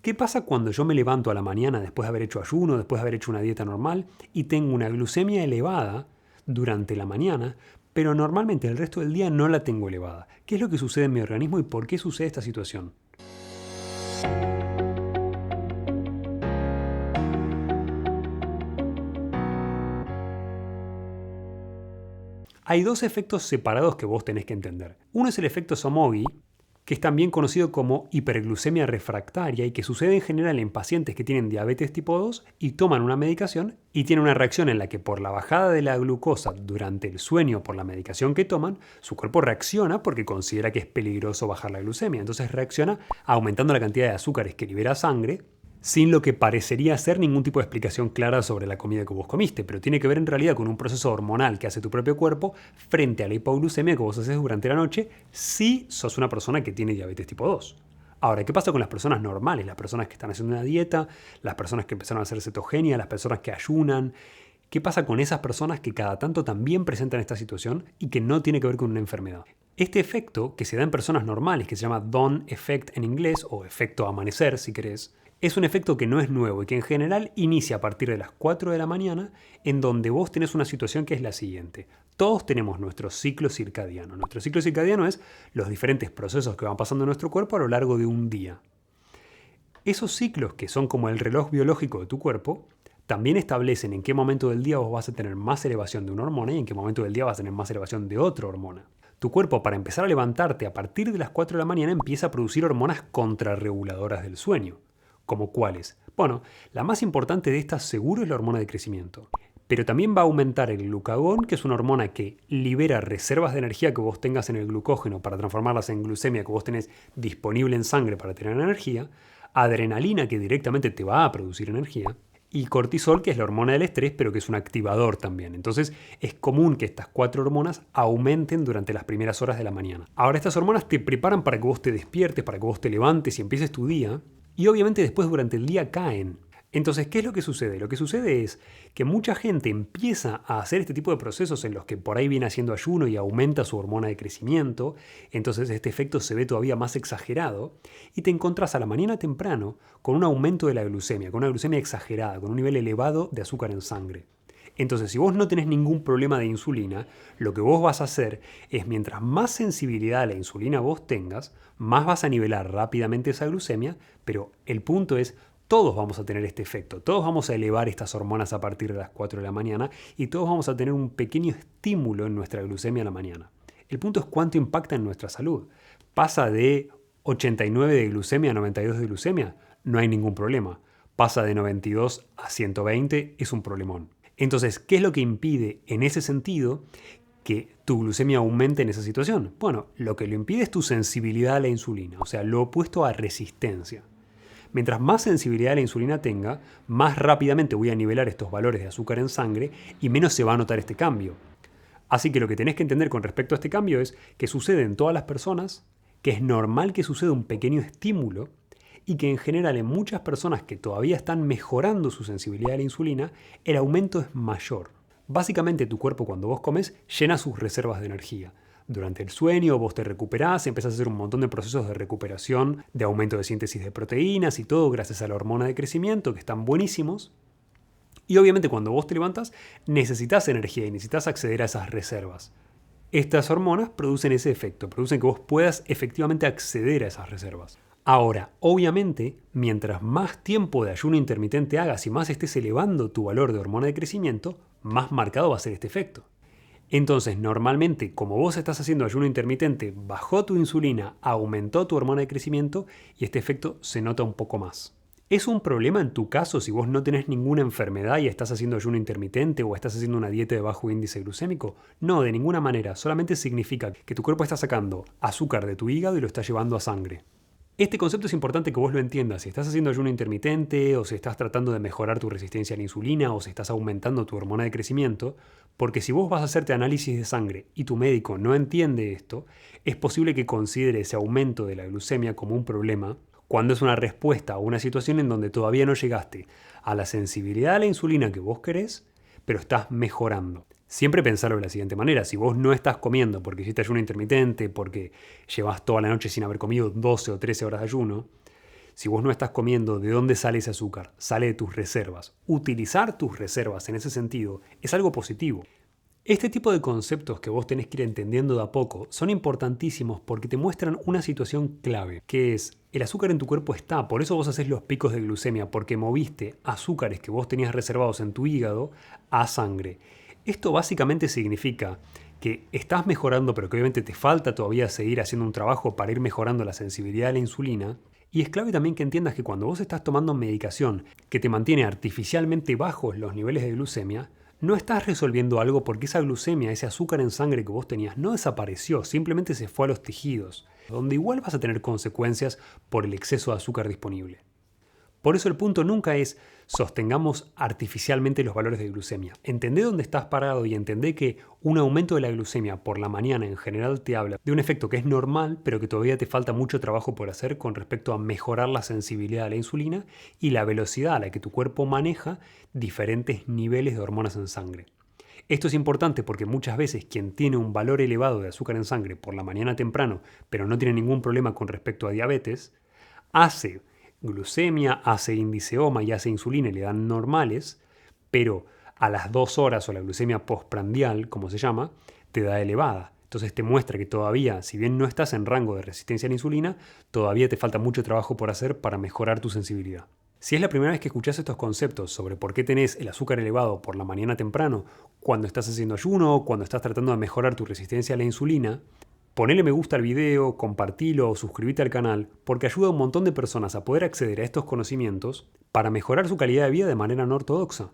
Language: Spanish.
¿Qué pasa cuando yo me levanto a la mañana después de haber hecho ayuno, después de haber hecho una dieta normal y tengo una glucemia elevada durante la mañana, pero normalmente el resto del día no la tengo elevada? ¿Qué es lo que sucede en mi organismo y por qué sucede esta situación? Hay dos efectos separados que vos tenés que entender. Uno es el efecto Somogyi, que es también conocido como hiperglucemia refractaria y que sucede en general en pacientes que tienen diabetes tipo 2 y toman una medicación y tienen una reacción en la que por la bajada de la glucosa durante el sueño por la medicación que toman, su cuerpo reacciona porque considera que es peligroso bajar la glucemia. Entonces reacciona aumentando la cantidad de azúcares que libera sangre, sin lo que parecería ser ningún tipo de explicación clara sobre la comida que vos comiste, pero tiene que ver en realidad con un proceso hormonal que hace tu propio cuerpo frente a la hipoglucemia que vos haces durante la noche si sos una persona que tiene diabetes tipo 2. Ahora, ¿qué pasa con las personas normales? Las personas que están haciendo una dieta, las personas que empezaron a hacer cetogenia, las personas que ayunan. ¿Qué pasa con esas personas que cada tanto también presentan esta situación y que no tiene que ver con una enfermedad? Este efecto, que se da en personas normales, que se llama dawn effect en inglés, o efecto amanecer si querés, es un efecto que no es nuevo y que en general inicia a partir de las 4 de la mañana, en donde vos tenés una situación que es la siguiente. Todos tenemos nuestro ciclo circadiano. Nuestro ciclo circadiano es los diferentes procesos que van pasando en nuestro cuerpo a lo largo de un día. Esos ciclos, que son como el reloj biológico de tu cuerpo, también establecen en qué momento del día vos vas a tener más elevación de una hormona y en qué momento del día vas a tener más elevación de otra hormona. Tu cuerpo, para empezar a levantarte a partir de las 4 de la mañana, empieza a producir hormonas contrarreguladoras del sueño. ¿Como cuáles? Bueno, la más importante de estas seguro es la hormona de crecimiento. Pero también va a aumentar el glucagón, que es una hormona que libera reservas de energía que vos tengas en el glucógeno para transformarlas en glucemia que vos tenés disponible en sangre para tener energía, adrenalina, que directamente te va a producir energía, y cortisol, que es la hormona del estrés, pero que es un activador también. Entonces es común que estas 4 hormonas aumenten durante las primeras horas de la mañana. Ahora, estas hormonas te preparan para que vos te despiertes, para que vos te levantes y empieces tu día, y obviamente después durante el día caen. Entonces, ¿qué es lo que sucede? Lo que sucede es que mucha gente empieza a hacer este tipo de procesos en los que por ahí viene haciendo ayuno y aumenta su hormona de crecimiento, entonces este efecto se ve todavía más exagerado, y te encontrás a la mañana temprano con un aumento de la glucemia, con una glucemia exagerada, con un nivel elevado de azúcar en sangre. Entonces, si vos no tenés ningún problema de insulina, lo que vos vas a hacer es, mientras más sensibilidad a la insulina vos tengas, más vas a nivelar rápidamente esa glucemia, pero el punto es, todos vamos a tener este efecto, todos vamos a elevar estas hormonas a partir de las 4 de la mañana y todos vamos a tener un pequeño estímulo en nuestra glucemia a la mañana. El punto es cuánto impacta en nuestra salud. ¿Pasa de 89 de glucemia a 92 de glucemia? No hay ningún problema. ¿Pasa de 92 a 120? Es un problemón. Entonces, ¿qué es lo que impide en ese sentido que tu glucemia aumente en esa situación? Bueno, lo que lo impide es tu sensibilidad a la insulina, o sea, lo opuesto a resistencia. Mientras más sensibilidad a la insulina tenga, más rápidamente voy a nivelar estos valores de azúcar en sangre y menos se va a notar este cambio. Así que lo que tenés que entender con respecto a este cambio es que sucede en todas las personas, que es normal que suceda un pequeño estímulo y que en general en muchas personas que todavía están mejorando su sensibilidad a la insulina, el aumento es mayor. Básicamente tu cuerpo, cuando vos comes, llena sus reservas de energía. Durante el sueño vos te recuperás, empezás a hacer un montón de procesos de recuperación, de aumento de síntesis de proteínas y todo gracias a la hormona de crecimiento, que están buenísimos. Y obviamente cuando vos te levantas necesitas energía y necesitas acceder a esas reservas. Estas hormonas producen ese efecto, producen que vos puedas efectivamente acceder a esas reservas. Ahora, obviamente, mientras más tiempo de ayuno intermitente hagas y más estés elevando tu valor de hormona de crecimiento, más marcado va a ser este efecto. Entonces, normalmente, como vos estás haciendo ayuno intermitente, bajó tu insulina, aumentó tu hormona de crecimiento y este efecto se nota un poco más. ¿Es un problema en tu caso si vos no tenés ninguna enfermedad y estás haciendo ayuno intermitente o estás haciendo una dieta de bajo índice glucémico? No, de ninguna manera. Solamente significa que tu cuerpo está sacando azúcar de tu hígado y lo está llevando a sangre. Este concepto es importante que vos lo entiendas. Si estás haciendo ayuno intermitente o si estás tratando de mejorar tu resistencia a la insulina o si estás aumentando tu hormona de crecimiento, porque si vos vas a hacerte análisis de sangre y tu médico no entiende esto, es posible que considere ese aumento de la glucemia como un problema cuando es una respuesta a una situación en donde todavía no llegaste a la sensibilidad a la insulina que vos querés, pero estás mejorando. Siempre pensarlo de la siguiente manera: si vos no estás comiendo porque hiciste ayuno intermitente, porque llevas toda la noche sin haber comido 12 o 13 horas de ayuno, Si vos no estás comiendo, ¿de dónde sale ese azúcar? Sale de tus reservas. Utilizar tus reservas en ese sentido es algo positivo. Este tipo de conceptos que vos tenés que ir entendiendo de a poco son importantísimos porque te muestran una situación clave, que es el azúcar en tu cuerpo está, por eso vos haces los picos de glucemia, porque moviste azúcares que vos tenías reservados en tu hígado a sangre. Esto básicamente significa que estás mejorando, pero que obviamente te falta todavía seguir haciendo un trabajo para ir mejorando la sensibilidad a la insulina. Y es clave también que entiendas que cuando vos estás tomando medicación que te mantiene artificialmente bajos los niveles de glucemia, no estás resolviendo algo porque esa glucemia, ese azúcar en sangre que vos tenías, no desapareció, simplemente se fue a los tejidos, donde igual vas a tener consecuencias por el exceso de azúcar disponible. Por eso el punto nunca es sostengamos artificialmente los valores de glucemia. Entendé dónde estás parado y entendé que un aumento de la glucemia por la mañana en general te habla de un efecto que es normal, pero que todavía te falta mucho trabajo por hacer con respecto a mejorar la sensibilidad a la insulina y la velocidad a la que tu cuerpo maneja diferentes niveles de hormonas en sangre. Esto es importante porque muchas veces quien tiene un valor elevado de azúcar en sangre por la mañana temprano, pero no tiene ningún problema con respecto a diabetes, hace glucemia, hace índice OMA y hace insulina y le dan normales, pero a las 2 horas o la glucemia postprandial, como se llama, te da elevada. Entonces te muestra que todavía, si bien no estás en rango de resistencia a la insulina, todavía te falta mucho trabajo por hacer para mejorar tu sensibilidad. Si es la primera vez que escuchás estos conceptos sobre por qué tenés el azúcar elevado por la mañana temprano, cuando estás haciendo ayuno, cuando estás tratando de mejorar tu resistencia a la insulina, ponele me gusta al video, compartilo o suscríbete al canal porque ayuda a un montón de personas a poder acceder a estos conocimientos para mejorar su calidad de vida de manera no ortodoxa.